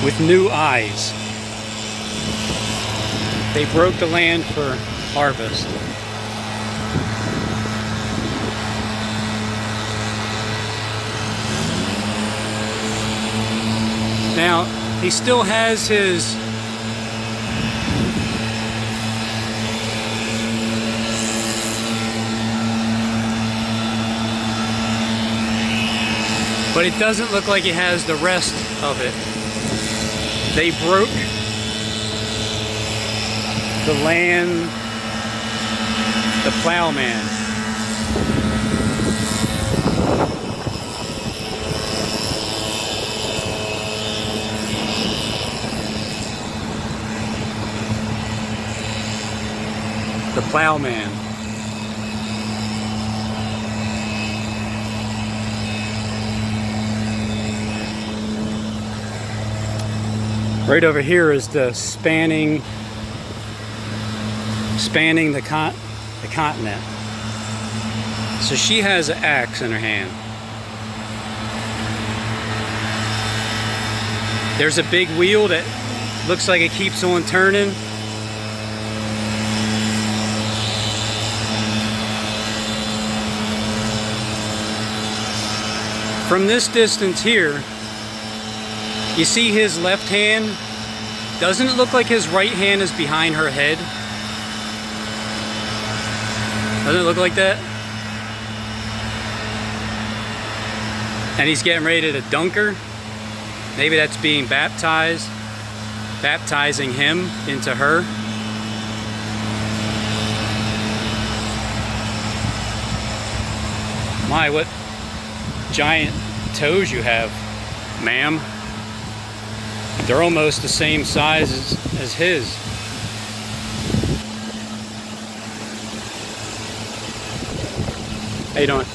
with new eyes. They broke the land for harvest. Now, he still has his but it doesn't look like he has the rest of it. They broke the land, the plowman. The plowman. Right over here is the spanning the continent. So she has an axe in her hand. There's a big wheel that looks like it keeps on turning. From this distance here, you see his left hand. Doesn't it look like his right hand is behind her head? Doesn't it look like that? And he's getting ready to dunk her. Maybe that's being baptized, baptizing him into her. My, what giant toes you have, ma'am. They're almost the same size as his. How you doing?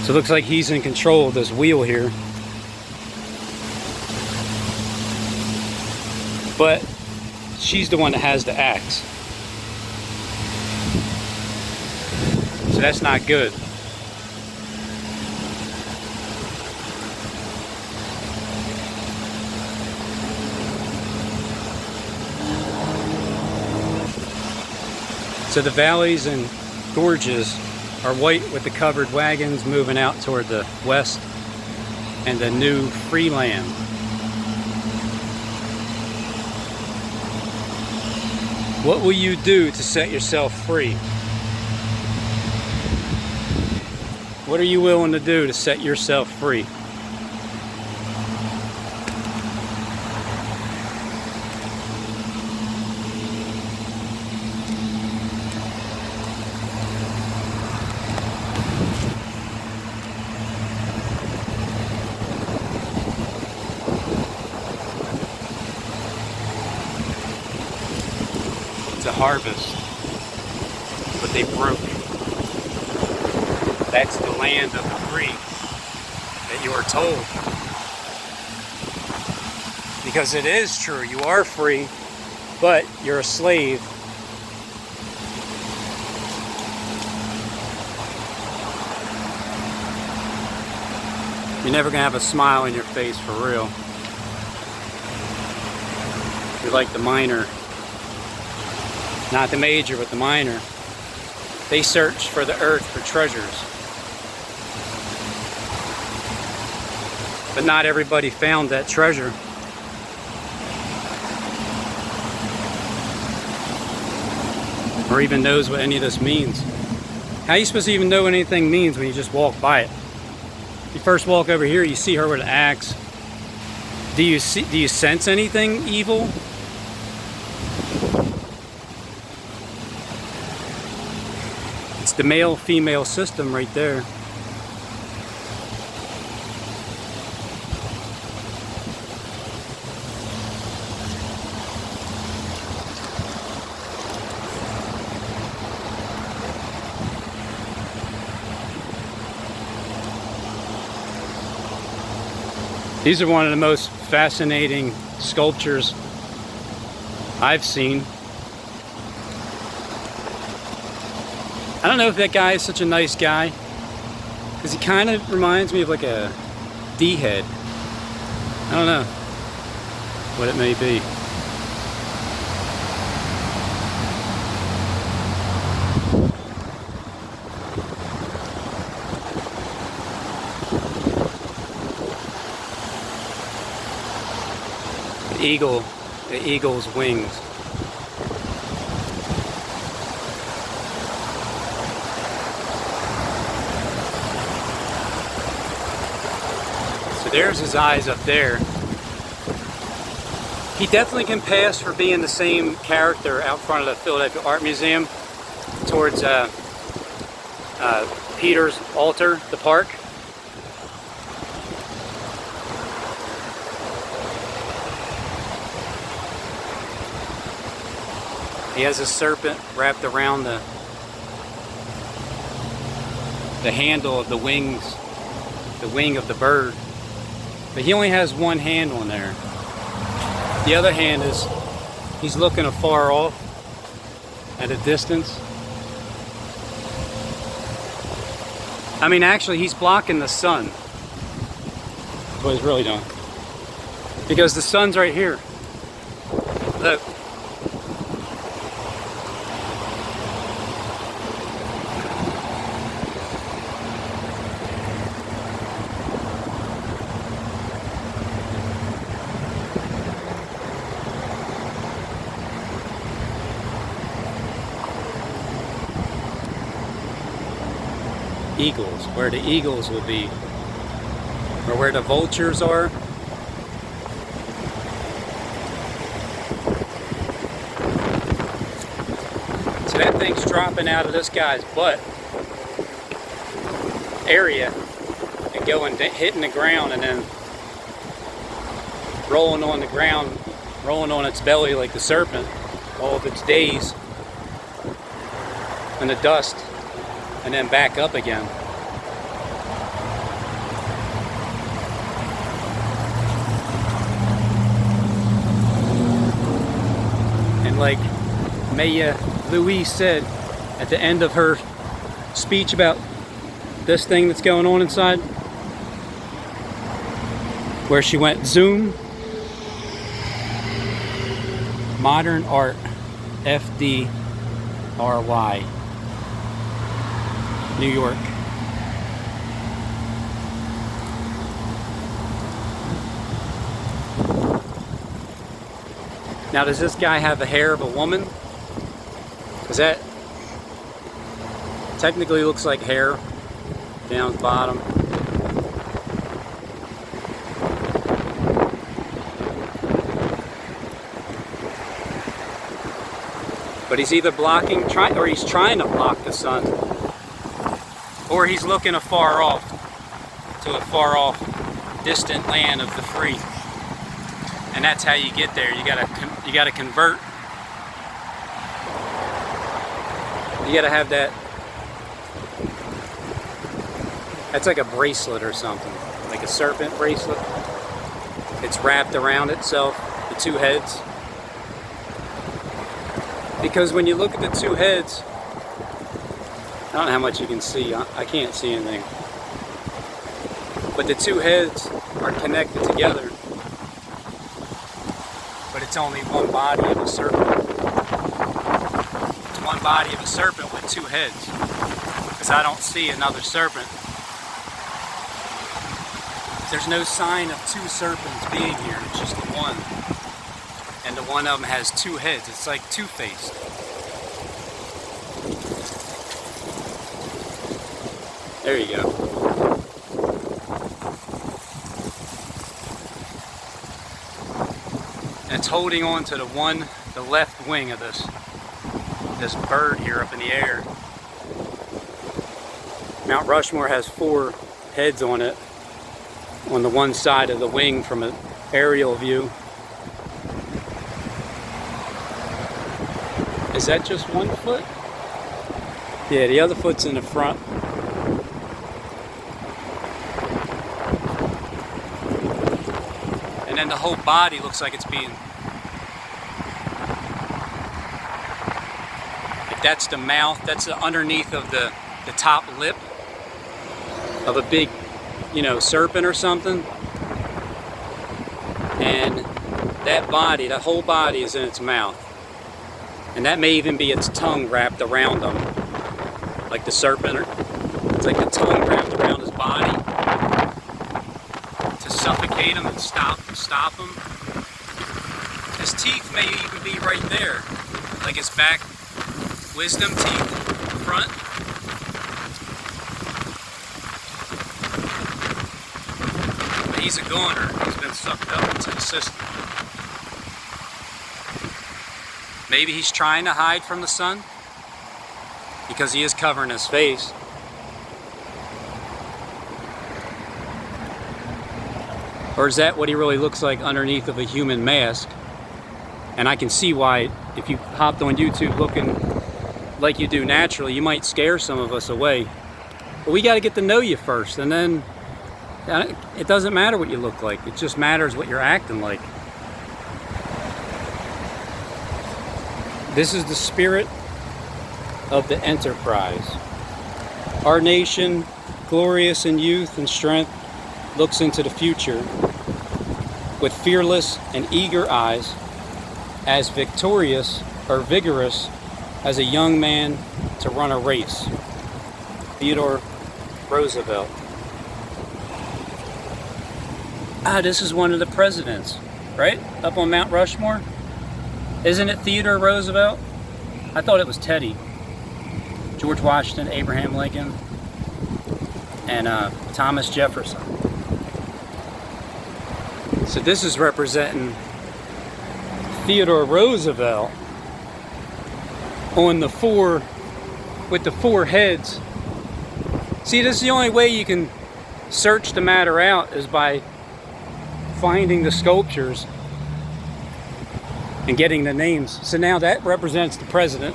So it looks like he's in control of this wheel here. But she's the one that has the axe. So that's not good. So the valleys and gorges are white with the covered wagons moving out toward the west and the new free land. What will you do to set yourself free? What are you willing to do to set yourself free? It's a harvest, but they broke. That's the land of the free that you are told. Because it is true, you are free, but you're a slave. You're never gonna have a smile on your face for real. You're like the miner. Not the major, but the miner. They search for the earth for treasures. But not everybody found that treasure. Or even knows what any of this means. How are you supposed to even know what anything means when you just walk by it? You first walk over here, you see her with an axe. Do you sense anything evil? It's the male-female system right there. These are one of the most fascinating sculptures I've seen. I don't know if that guy is such a nice guy. Because he kind of reminds me of like a D-head. I don't know what it may be. The eagle's wings. So there's his eyes up there. He definitely can pass for being the same character out front of the Philadelphia Art Museum towards Peter's altar, the park. He has a serpent wrapped around the handle of the wings, the wing of the bird. But he only has one hand on there. The other hand is, he's looking afar off at a distance. I mean, actually, he's blocking the sun. That's what he's really doing. Because the sun's right here. Look. Eagles, where the eagles would be, or where the vultures are. So that thing's dropping out of this guy's butt area and going, hitting the ground, and then rolling on the ground, rolling on its belly like the serpent all of its days in the dust, and then back up again. And like Maya Louise said at the end of her speech about this thing that's going on inside, where she went zoom, modern art, FDRY. New York. Now, does this guy have the hair of a woman? Because that technically looks like hair down the bottom. But he's either blocking, or he's trying to block the sun. Or he's looking afar off, to a far off, distant land of the free. And that's how you get there. You gotta convert. You gotta have that. That's like a bracelet or something, like a serpent bracelet. It's wrapped around itself, the two heads. Because when you look at the two heads, I don't know how much you can see. I can't see anything. But the two heads are connected together. But it's only one body of a serpent. It's one body of a serpent with two heads. Because I don't see another serpent. There's no sign of two serpents being here. It's just the one. And the one of them has two heads. It's like two-faced. There you go. And it's holding on to the left wing of this bird here up in the air. Mount Rushmore has 4 heads on it, on the one side of the wing from an aerial view. Is that just one foot? Yeah, the other foot's in the front. And then the whole body looks like it's being... Like that's the mouth, that's the underneath of the top lip. of a big, serpent or something. And that body, that whole body is in its mouth. And that may even be its tongue wrapped around him. Like the serpent, it's like the tongue wrapped around his body to suffocate him and stop him. His teeth may even be right there, like his back wisdom teeth, front. But he's a goner. He's been sucked up into the system. Maybe he's trying to hide from the sun because he is covering his face. Or is that what he really looks like underneath of a human mask? And I can see why, if you hopped on YouTube looking like you do naturally, you might scare some of us away. But we got to get to know you first, and then it doesn't matter what you look like. It just matters what you're acting like. This is the spirit of the Enterprise. Our nation, glorious in youth and strength, looks into the future with fearless and eager eyes, as victorious or vigorous as a young man to run a race. Theodore Roosevelt. This is one of the presidents, right? Up on Mount Rushmore. Isn't it Theodore Roosevelt? I thought it was Teddy. George Washington, Abraham Lincoln, and Thomas Jefferson. So this is representing Theodore Roosevelt on the four, with the four heads. See, this is the only way you can search the matter out, is by finding the sculptures and getting the names. So now that represents the president,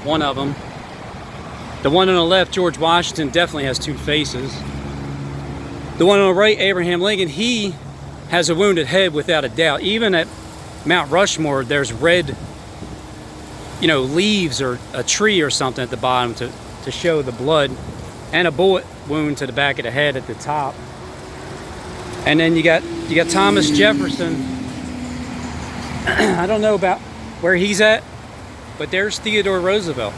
one of them. The one on the left, George Washington, definitely has two faces. The one on the right, Abraham Lincoln, he has a wounded head without a doubt. Even at Mount Rushmore, there's red, leaves or a tree or something at the bottom to show the blood, and a bullet wound to the back of the head at the top. And then you got Thomas Jefferson. I don't know about where he's at, but there's Theodore Roosevelt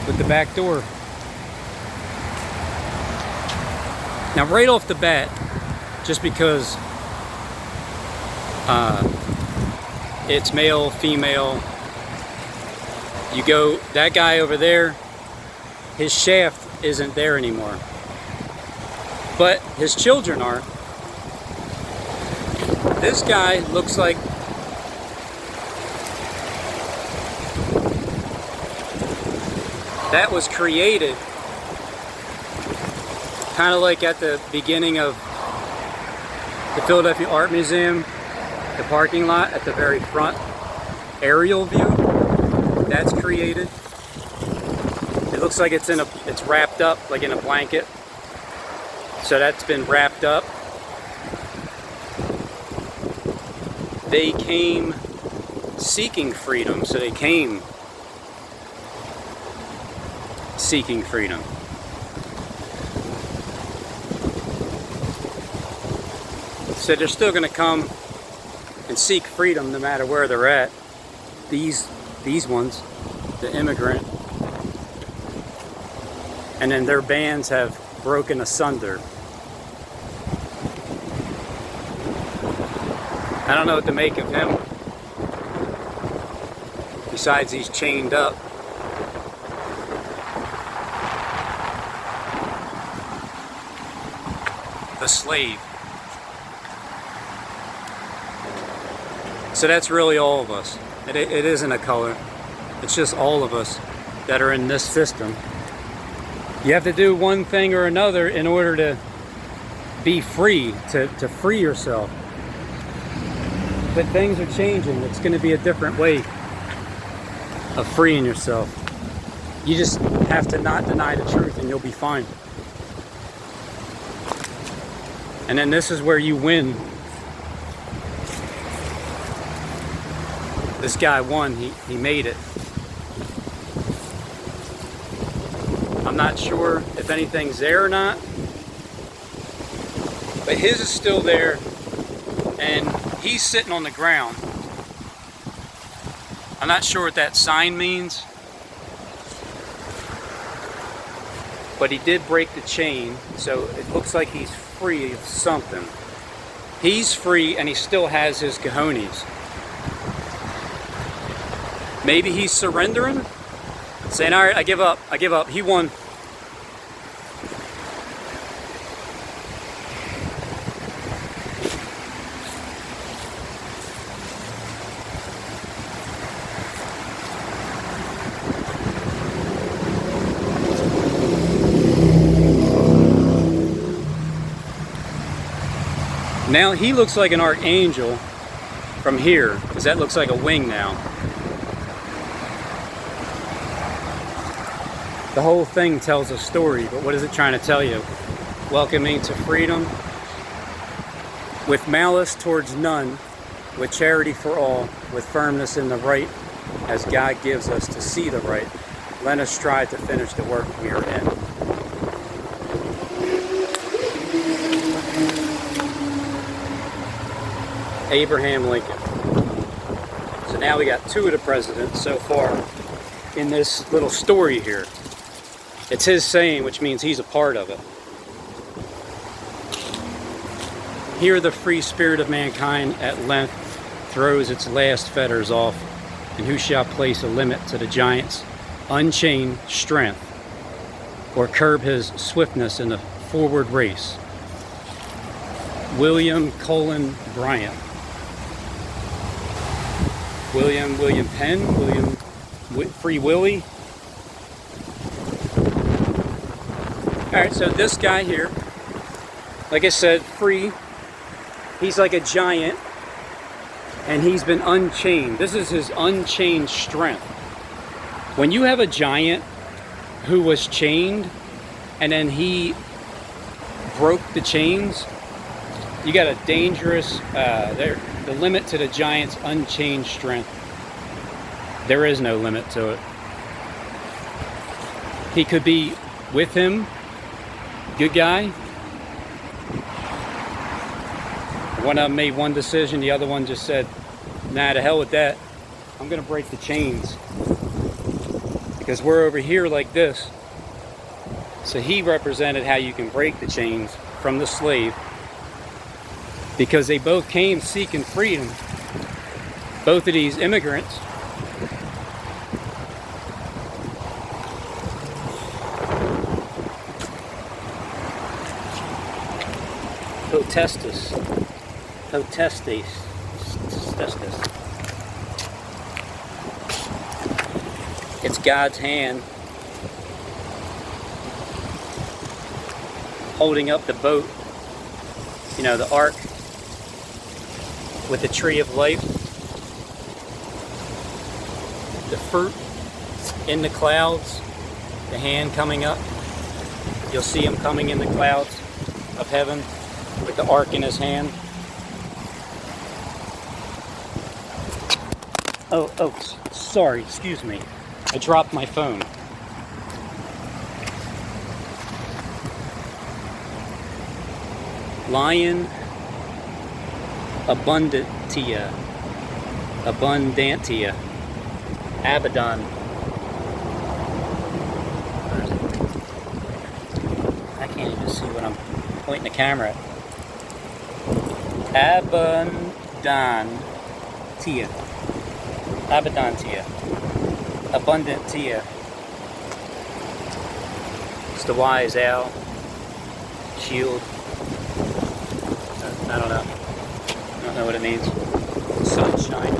with the back door. Now, right off the bat, just because it's male, female, you go, that guy over there, his shaft isn't there anymore. But his children are. This guy looks like that was created kind of like at the beginning of the Philadelphia Art Museum, the parking lot at the very front, aerial view. That's created. It looks like it's wrapped up like in a blanket. So that's been wrapped up. They came seeking freedom, so they came seeking freedom. So they're still going to come and seek freedom no matter where they're at. These ones, the immigrant, and then their bands have broken asunder. I don't know what to make of him, besides he's chained up. The slave. So that's really all of us. It isn't a color. It's just all of us that are in this system. You have to do one thing or another in order to be free, to free yourself. But things are changing. It's going to be a different way of freeing yourself. You just have to not deny the truth and you'll be fine. And then this is where you win. This guy won. He made it. I'm not sure if anything's there or not, but his is still there, and he's sitting on the ground. I'm not sure what that sign means, but he did break the chain, so it looks like he's free of something. He's free, and he still has his cojones. Maybe he's surrendering, saying, all right, I give up, he won. Now he looks like an archangel from here, because that looks like a wing now. The whole thing tells a story, but what is it trying to tell you? Welcoming to freedom, with malice towards none, with charity for all, with firmness in the right, as God gives us to see the right. Let us strive to finish the work we are in. Abraham Lincoln. So now we got two of the presidents so far in this little story here. It's his saying, which means he's a part of it. Here the free spirit of mankind at length throws its last fetters off, and who shall place a limit to the giant's unchained strength, or curb his swiftness in the forward race? William Cullen Bryant. William Penn, Free Willie. Alright, so this guy here, like I said, free. He's like a giant, and he's been unchained. This is his unchained strength. When you have a giant who was chained, and then he broke the chains, you got a dangerous, the limit to the giant's unchained strength. There is no limit to it. He could be with him, good guy. One of them made one decision, the other one just said, nah, to hell with that. I'm gonna break the chains. Because we're over here like this. So he represented how you can break the chains from the slave. Because they both came seeking freedom. Both of these immigrants. Potestas. It's God's hand holding up the boat, you know, the ark with the tree of life, the fruit in the clouds, the hand coming up. You'll see him coming in the clouds of heaven with the ark in his hand. Oh, sorry, excuse me. I dropped my phone. Lion Abundantia. Abaddon. I can't even see what I'm pointing the camera at. Abundantia. It's the wise owl. Shield. I don't know. I don't know what it means. Sunshine.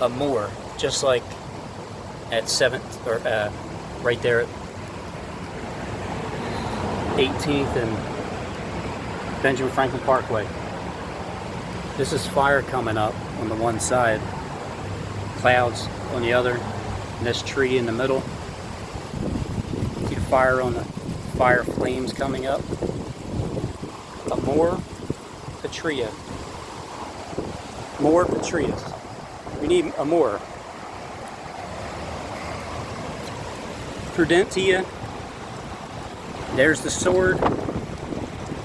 A moor, just like at 7th, or right there at 18th and Benjamin Franklin Parkway. This is fire coming up on the one side, clouds on the other, and this tree in the middle. See the fire on the fire flames coming up. A moor, a tria. More Petrius. We need a more. Prudentia. There's the sword.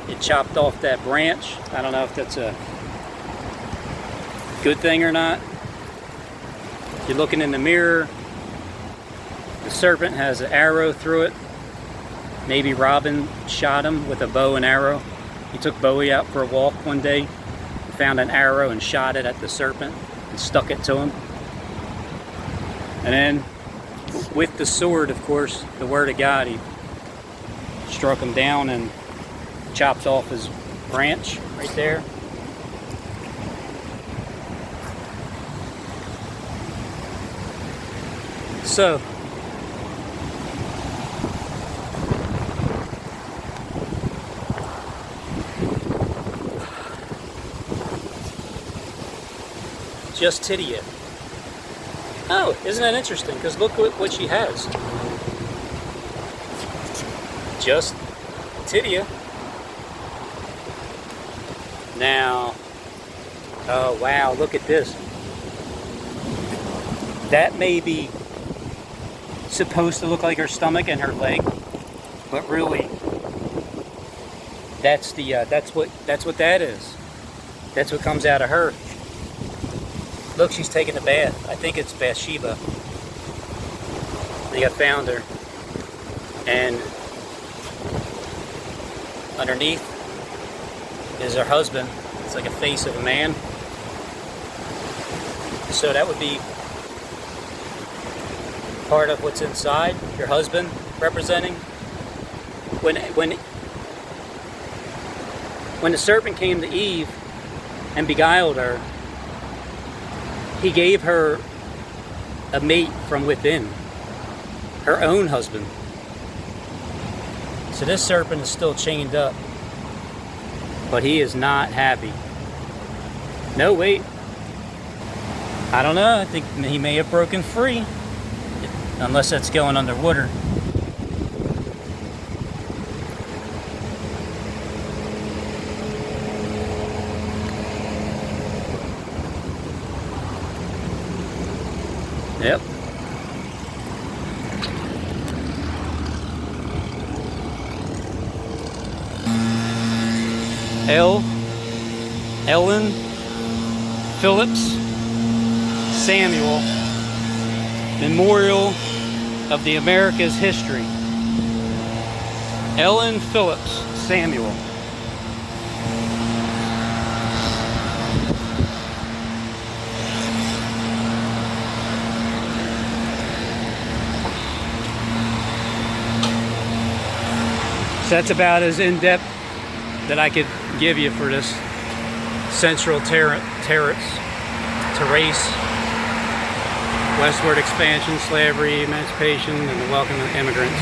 It chopped off that branch. I don't know if that's a good thing or not. You're looking in the mirror. The serpent has an arrow through it. Maybe Robin shot him with a bow and arrow. He took Bowie out for a walk one day, found an arrow and shot it at the serpent and stuck it to him. And then with the sword, of course, the word of God, he struck him down and chopped off his branch right there. So, just Titia. Oh, isn't that interesting? Because look what she has. Just Titia. Now, oh wow, look at this. That may be supposed to look like her stomach and her leg, but really, that's what that is. That's what comes out of her. Look, she's taking a bath. I think it's Bathsheba. I think I found her. And underneath is her husband. It's like a face of a man. So that would be part of what's inside, your husband representing. When the serpent came to Eve and beguiled her, he gave her a mate from within, her own husband. So this serpent is still chained up, but he is not happy. No, wait. I don't know. I think he may have broken free. Unless that's going underwater. Yep. Ellen Phillips Samuel Memorial of the America's History. Ellen Phillips Samuel. So that's about as in-depth that I could give you for this central terrace, westward expansion, slavery, emancipation, and the welcome of immigrants.